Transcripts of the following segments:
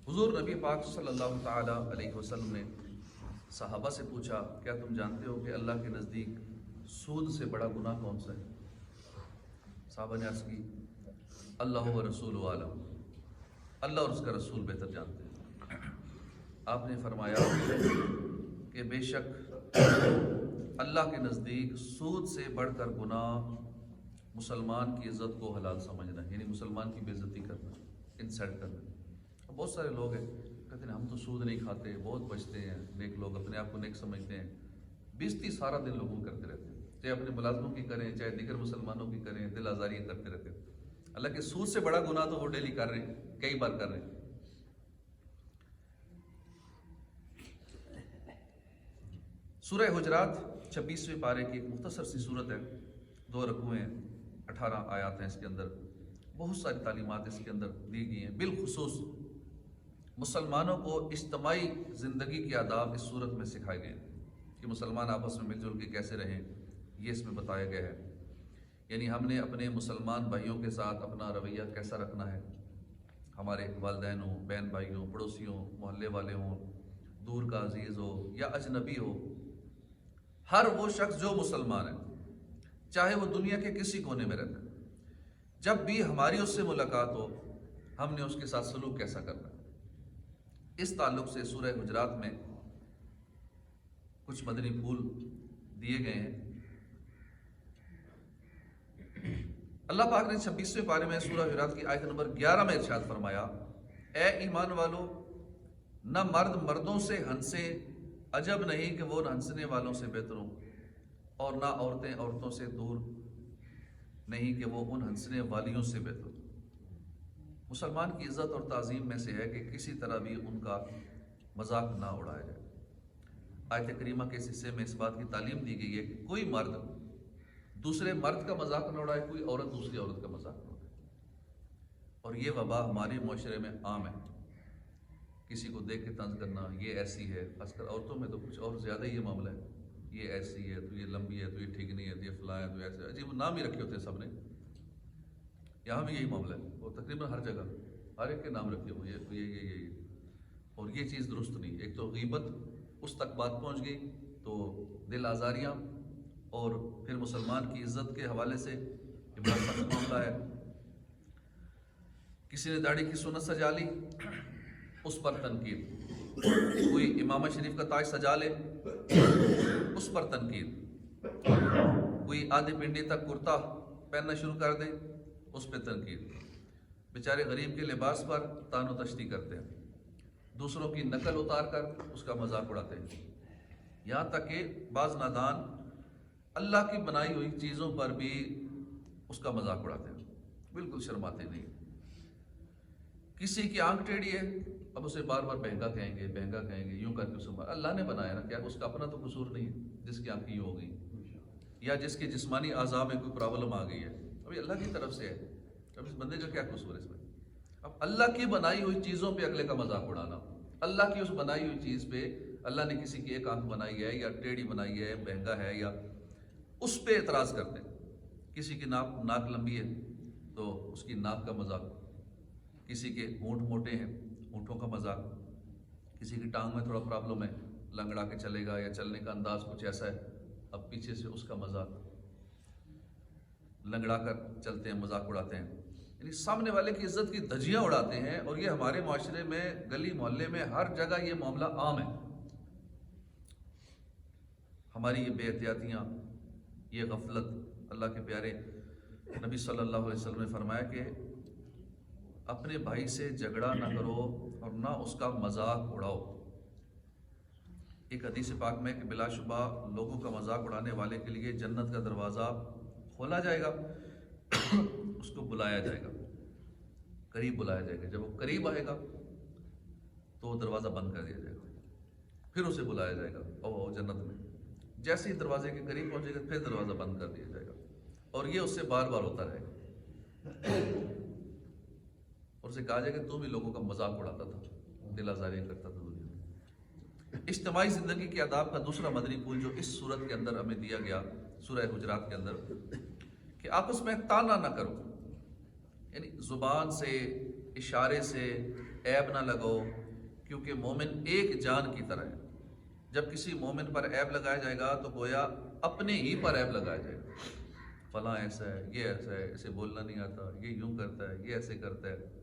حضور نبی پاک صلی اللہ تعالیٰ علیہ وسلم نے صحابہ سے پوچھا، کیا تم جانتے ہو کہ اللہ کے نزدیک سود سے بڑا گناہ کون سا ہے؟ صحابہ نے عرض کی، اللہ و رسول عالم، اللہ اور اس کا رسول بہتر جانتے ہیں۔ آپ نے فرمایا کہ بے شک اللہ کے نزدیک سود سے بڑھ کر گناہ مسلمان کی عزت کو حلال سمجھنا، یعنی مسلمان کی بے عزتی کرنا، انسلٹ کرنا۔ بہت سارے لوگ ہیں کہتے ہیں ہم تو سود نہیں کھاتے، بہت بچتے ہیں، نیک لوگ اپنے آپ کو نیک سمجھتے ہیں، بےزتی سارا دن لوگوں کرتے رہتے ہیں، چاہے اپنے ملازموں کی کریں چاہے دیگر مسلمانوں کی کریں، دل آزاریاں کرتے رہتے ہیں۔ اللہ کے سود سے بڑا گناہ تو وہ ڈیلی کر رہے ہیں، کئی بار کر رہے ہیں۔ سورہ حجرات 26ویں پارے کی ایک مختصر سی صورت ہے، 2 رکوع ہیں، 18 آیات ہیں اس کے اندر، بہت ساری تعلیمات اس کے اندر دی گئی ہیں۔ بالخصوص مسلمانوں کو اجتماعی زندگی کے آداب اس صورت میں سکھائے گئے ہیں کہ مسلمان آپس میں مل جل کے کیسے رہیں، یہ اس میں بتایا گیا ہے۔ یعنی ہم نے اپنے مسلمان بھائیوں کے ساتھ اپنا رویہ کیسا رکھنا ہے، ہمارے والدین ہوں، بہن بھائی ہوں، پڑوسیوں، محلے والے ہوں، دور کا عزیز ہو یا اجنبی ہو، ہر وہ شخص جو مسلمان ہے، چاہے وہ دنیا کے کسی کونے میں رہتا ہے، جب بھی ہماری اس سے ملاقات ہو ہم نے اس کے ساتھ سلوک کیسا کرنا ہے۔ اس تعلق سے سورہ حجرات میں کچھ مدنی پھول دیے گئے ہیں۔ اللہ پاک نے 26ویں پارے میں سورہ حجرات کی آیت نمبر 11 میں ارشاد فرمایا، اے ایمان والو، نہ مرد مردوں سے ہنسے، عجب نہیں کہ وہ ہنسنے والوں سے بہتر ہوں، اور نہ عورتیں عورتوں سے دور نہیں کہ وہ ان ہنسنے والیوں سے بہتر ہوں۔ مسلمان کی عزت اور تعظیم میں سے ہے کہ کسی طرح بھی ان کا مذاق نہ اڑایا جائے۔ آیت کریمہ کے اس حصے میں اس بات کی تعلیم دی گئی ہے کہ کوئی مرد دوسرے مرد کا مذاق نہ اڑائے، کوئی عورت دوسری عورت کا مذاق نہ اڑائے۔ اور یہ وبا ہمارے معاشرے میں عام ہے، کسی کو دیکھ کے طنز کرنا، یہ ایسی ہے، خاص کر عورتوں میں تو کچھ اور زیادہ ہی یہ معاملہ ہے، یہ ایسی ہے تو یہ لمبی ہے تو یہ ٹھیک نہیں ہے تو یہ فلاں ہے تو ایسے، عجیب نام ہی رکھے ہوتے ہیں سب نے۔ یہاں بھی یہی معاملہ ہے، اور تقریباً ہر جگہ ہر ایک کے نام رکھے ہوئے ہیں، یہ اور یہ چیز درست نہیں۔ ایک تو غیبت، اس تک بات پہنچ گئی تو دل آزاریاں، اور پھر مسلمان کی عزت کے حوالے سے یہ بڑا سخت معاملہ ہے۔ کسی نے داڑھی کی سنت سجا لی، اس پر تنقید، کوئی امامہ شریف کا تاج سجا لے، اس پر تنقید، کوئی آدھی پنڈی تک کرتا پہننا شروع کر دے، اس پہ تنقید۔ بیچارے غریب کے لباس پر تان و تشتی کرتے ہیں، دوسروں کی نقل اتار کر اس کا مذاق اڑاتے ہیں، یہاں تک کہ بعض نادان اللہ کی بنائی ہوئی چیزوں پر بھی اس کا مذاق اڑاتے ہیں، بالکل شرماتے نہیں۔ کسی کی آنکھ ٹیڑھی ہے، اب اسے بار بار بہنگا کہیں گے، بہنگا کہیں گے، یوں کر کے اسے اللہ نے بنایا نا، کیا اس کا اپنا تو قصور نہیں ہے جس کی آنکھ یوں ہو گئی یا جس کے جسمانی اعضاء میں کوئی پرابلم آ گئی ہے، ابھی اللہ کی طرف سے ہے، اب اس بندے کا کیا قصور ہے اس میں؟ اب اللہ کی بنائی ہوئی چیزوں پہ اگلے کا مذاق اڑانا، اللہ کی اس بنائی ہوئی چیز پہ، اللہ نے کسی کی ایک آنکھ بنائی ہے یا ٹیڑھی بنائی ہے، بہنگا ہے، یا اس پہ اعتراض کرتے ہیں۔ کسی کی ناک لمبی ہے تو اس کی ناک کا مذاق، کسی کے ہونٹ موٹے ہیں، ہونٹوں کا مذاق، کسی کی ٹانگ میں تھوڑا پرابلم ہے، لنگڑا کے چلے گا یا چلنے کا انداز کچھ ایسا ہے، اب پیچھے سے اس کا مذاق، لنگڑا کر چلتے ہیں، مذاق اڑاتے ہیں، یعنی سامنے والے کی عزت کی دھجیاں اڑاتے ہیں۔ اور یہ ہمارے معاشرے میں، گلی محلے میں، ہر جگہ یہ معاملہ عام ہے۔ ہماری یہ بے احتیاطیاں، یہ غفلت، اللہ کے پیارے نبی صلی اللہ علیہ وسلم نے فرمایا کہ اپنے بھائی سے جھگڑا نہ کرو اور نہ اس کا مذاق اڑاؤ۔ ایک حدیث پاک میں کہ بلا شبہ لوگوں کا مذاق اڑانے والے کے لیے جنت کا دروازہ کھولا جائے گا، اس کو بلایا جائے گا، قریب بلایا جائے گا، جب وہ قریب آئے گا تو وہ دروازہ بند کر دیا جائے گا، پھر اسے بلایا جائے گا او جنت میں، جیسے ہی دروازے کے قریب پہنچے گا پھر دروازہ بند کر دیا جائے گا، اور یہ اس سے بار بار ہوتا رہے گا، اور اسے کہا جائے کہ تو بھی لوگوں کا مذاق اڑاتا تھا، دل آزاریاں کرتا تھا دنیا میں۔ اجتماعی زندگی کے آداب کا دوسرا مدنی پھول جو اس صورت کے اندر ہمیں دیا گیا سورہ حجرات کے اندر، کہ آپس میں تانا نہ کرو، یعنی زبان سے اشارے سے عیب نہ لگاؤ، کیونکہ مومن ایک جان کی طرح ہے۔ جب کسی مومن پر عیب لگایا جائے گا تو گویا اپنے ہی پر عیب لگایا جائے گا، فلاں ایسا ہے، یہ ایسا ہے، اسے بولنا نہیں آتا، یہ یوں کرتا ہے، یہ ایسے کرتا ہے۔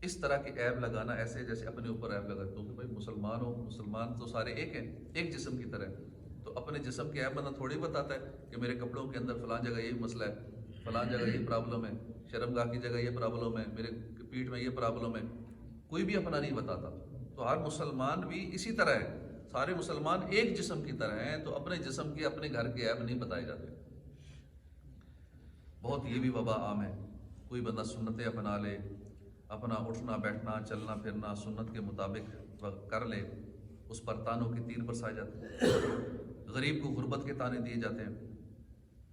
اس طرح کی عیب لگانا ایسے جیسے اپنے اوپر عیب لگاتے ہو کہ بھائی مسلمان ہو، مسلمان تو سارے ایک ہیں، ایک جسم کی طرح ہے۔ تو اپنے جسم کے عیب بندہ تھوڑی بتاتا ہے کہ میرے کپڑوں کے اندر فلاں جگہ یہ مسئلہ ہے، فلاں جگہ یہ پرابلم ہے، شرمگاہ کی جگہ یہ پرابلم ہے، میرے پیٹھ میں یہ پرابلم ہے، کوئی بھی اپنا نہیں بتاتا۔ تو ہر مسلمان بھی اسی طرح ہے، سارے مسلمان ایک جسم کی طرح ہیں، تو اپنے جسم کے اپنے گھر کے عیب نہیں بتائے جاتے۔ بہت یہ بھی وبا عام ہے، کوئی بندہ سنتیں اپنا لے، اپنا اٹھنا بیٹھنا چلنا پھرنا سنت کے مطابق کر لے، اس پر تانوں کے تیر برسائے جاتے ہیں، غریب کو غربت کے تانے دیے جاتے ہیں،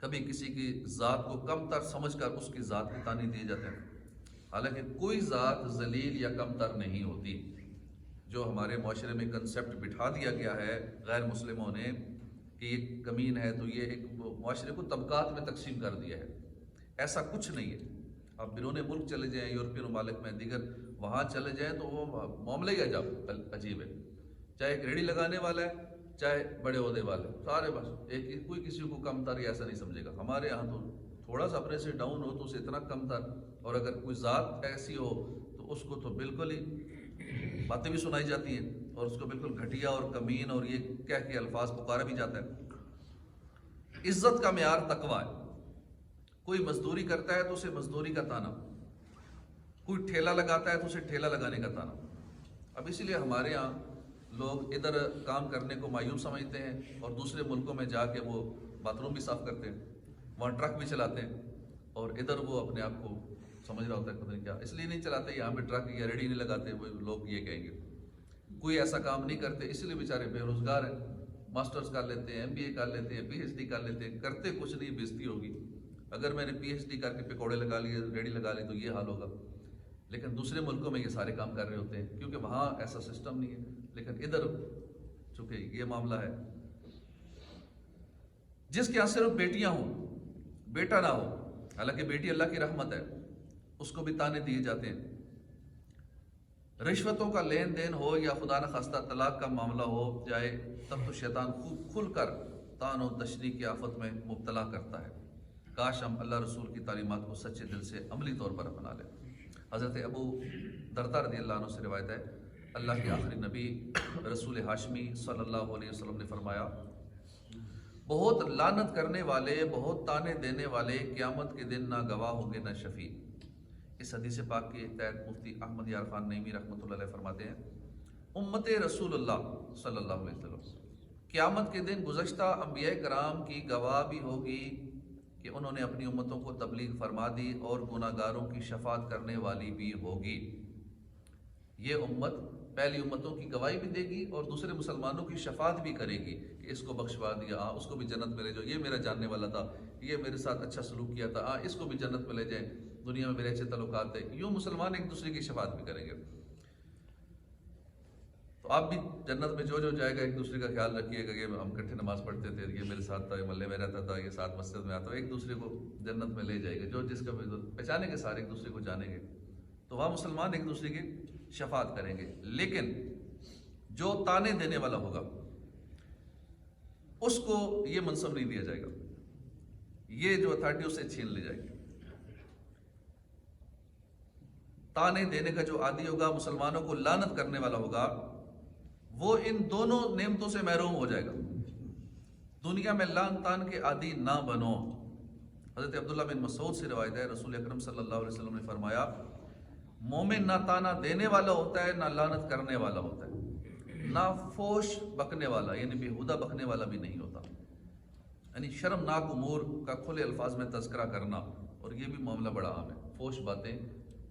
کبھی کسی کی ذات کو کم تر سمجھ کر اس کی ذات کے تانے دیے جاتے ہیں، حالانکہ کوئی ذات ذلیل یا کم تر نہیں ہوتی۔ جو ہمارے معاشرے میں کنسیپٹ بٹھا دیا گیا ہے غیر مسلموں نے کہ یہ کمین ہے، تو یہ ایک معاشرے کو طبقات میں تقسیم کر دیا ہے، ایسا کچھ نہیں ہے۔ آپ بیرون ملک چلے جائیں، یورپین ممالک میں، دیگر وہاں چلے جائیں تو وہ معاملہ ہی عجیب ہے، چاہے ایک ریڑھی لگانے والا ہے چاہے بڑے عہدے والے، سارے بس ایک، کوئی کسی کو کم تر ایسا نہیں سمجھے گا۔ ہمارے یہاں تو تھوڑا سا اپنے سے ڈاؤن ہو تو اسے اتنا کم تر، اور اگر کوئی ذات ایسی ہو تو اس کو تو بالکل ہی باتیں بھی سنائی جاتی ہیں اور اس کو بالکل گھٹیا اور کمین اور یہ کہہ کے الفاظ پکارا بھی جاتا ہے۔ عزت کا معیار تقویٰ ہے۔ کوئی مزدوری کرتا ہے تو اسے مزدوری کا تانا، کوئی ٹھیلا لگاتا ہے تو اسے ٹھیلا لگانے کا تانا۔ اب اسی لیے ہمارے ہاں لوگ ادھر کام کرنے کو مایوب سمجھتے ہیں اور دوسرے ملکوں میں جا کے وہ باتھ روم بھی صاف کرتے ہیں، وہاں ٹرک بھی چلاتے ہیں، اور ادھر وہ اپنے آپ کو سمجھ رہا ہوتا ہے پتہ نہیں کیا، اس لیے نہیں چلاتے، یہاں پہ ٹرک یا ریڈی نہیں لگاتے، وہ لوگ یہ کہیں گے۔ کوئی ایسا کام نہیں کرتے، اس لیے بیچارے بے روزگار ہیں، ماسٹرز کر لیتے ہیں، MBA کر لیتے ہیں، PhD کر لیتے ہیں، کرتے کچھ نہیں، بےزتی ہوگی۔ اگر میں نے PhD کر کے پکوڑے لگا لیے، ریڈی لگا لی تو یہ حال ہوگا، لیکن دوسرے ملکوں میں یہ سارے کام کر رہے ہوتے ہیں کیونکہ وہاں ایسا سسٹم نہیں ہے۔ لیکن ادھر چونکہ یہ معاملہ ہے، جس کے یہاں صرف بیٹیاں ہوں، بیٹا نہ ہو، حالانکہ بیٹی اللہ کی رحمت ہے، اس کو بھی تانے دیے جاتے ہیں۔ رشوتوں کا لین دین ہو یا خدا نخواستہ طلاق کا معاملہ ہو جائے، تب تو شیطان خوب کھل کر تان و تشنیع کی آفت میں مبتلا کرتا ہے۔ کاش ہم اللہ رسول کی تعلیمات کو سچے دل سے عملی طور پر اپنا لیں۔ حضرت ابو درداء رضی اللہ عنہ سے روایت ہے، اللہ کے آخری نبی رسول ہاشمی صلی اللہ علیہ وسلم نے فرمایا، بہت لعنت کرنے والے، بہت تانے دینے والے قیامت کے دن نہ گواہ ہوں گے نہ شفیع۔ اس حدیث پاک کے تحت مفتی احمد یار خان نعیمی رحمۃ اللہ علیہ فرماتے ہیں، امت رسول اللہ صلی اللہ علیہ وسلم قیامت کے دن گزشتہ انبیاء کرام کی گواہ بھی ہوگی کہ انہوں نے اپنی امتوں کو تبلیغ فرما دی، اور گناہ گاروں کی شفاعت کرنے والی بھی ہوگی۔ یہ امت پہلی امتوں کی گواہی بھی دے گی اور دوسرے مسلمانوں کی شفاعت بھی کرے گی کہ اس کو بخشوا دیا، اس کو بھی جنت میں لے جاؤ، یہ میرا جاننے والا تھا، یہ میرے ساتھ اچھا سلوک کیا تھا، اس کو بھی جنت میں لے جائیں، دنیا میں میرے اچھے تعلقات تھے۔ یوں مسلمان ایک دوسرے کی شفاعت بھی کریں گے۔ تو آپ بھی جنت میں جو جائے گا ایک دوسرے کا خیال رکھیے گا کہ ہم اکٹھے نماز پڑھتے تھے، یہ میرے ساتھ تھا، یہ محلے میں رہتا تھا، یہ ساتھ مسجد میں آتا، ایک دوسرے کو جنت میں لے جائے گا، جو جس کا پہچانیں گے، سارے ایک دوسرے کو جانیں گے، تو وہاں مسلمان ایک دوسرے کی شفاعت کریں گے۔ لیکن جو تانے دینے والا ہوگا اس کو یہ منصب نہیں دیا جائے گا، یہ جو اتھارٹی اس سے چھین لی جائے گی۔ تانے دینے کا جو عادی ہوگا، مسلمانوں کو لعنت کرنے والا ہوگا، وہ ان دونوں نعمتوں سے محروم ہو جائے گا۔ دنیا میں لعن تان کے عادی نہ بنو۔ حضرت عبداللہ بن مسعود سے روایت ہے، رسول اکرم صلی اللہ علیہ وسلم نے فرمایا، مومن نہ تانا دینے والا ہوتا ہے، نہ لعنت کرنے والا ہوتا ہے، نہ فوش بکنے والا یعنی بیہودہ بکنے والا بھی نہیں ہوتا۔ یعنی شرمناک امور کا کھلے الفاظ میں تذکرہ کرنا، اور یہ بھی معاملہ بڑا عام ہے، فوش باتیں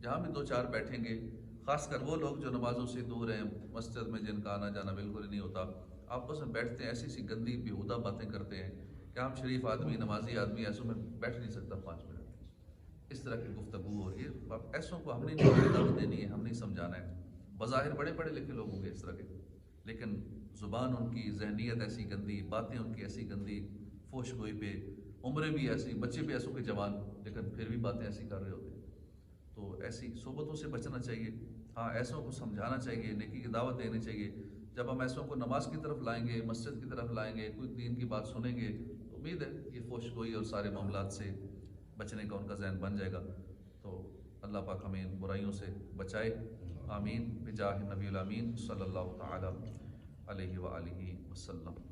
جہاں بھی دو چار بیٹھیں گے، خاص کر وہ لوگ جو نمازوں سے دور ہیں، مسجد میں جن کا آنا جانا بالکل ہی نہیں ہوتا، آپس میں بیٹھتے ہیں، ایسی سی گندی بیہودہ باتیں کرتے ہیں کہ ہم شریف آدمی، نمازی آدمی ایسوں میں بیٹھ نہیں سکتا 5 منٹ۔ اس طرح کی گفتگو ہو رہی ہے، ایسوں کو ہم نے نہیں دعوت دینی ہے، ہم نہیں سمجھانا ہے۔ بظاہر بڑے پڑھے لکھے لوگ ہوں گے اس طرح کے، لیکن زبان ان کی، ذہنیت ایسی گندی، باتیں ان کی ایسی گندی، فوش گوئی پہ، عمریں بھی ایسی، بچے بھی ایسوں کے جوان، لیکن پھر بھی باتیں ایسی کر رہے ہوتے ہیں۔ تو ایسی صحبتوں سے بچنا چاہیے. ہاں ایسوں کو سمجھانا چاہیے, نیکی کی دعوت دینی چاہیے. جب ہم ایسوں کو نماز کی طرف لائیں گے, مسجد کی طرف لائیں گے, کوئی دین کی بات سنیں گے, تو امید ہے یہ فحش گوئی اور سارے معاملات سے بچنے کا ان کا ذہن بن جائے گا. تو اللہ پاک ہمیں ان برائیوں سے بچائے. آمین بجاہ نبی الامین صلی اللہ تعالی علیہ وآلہ وسلم.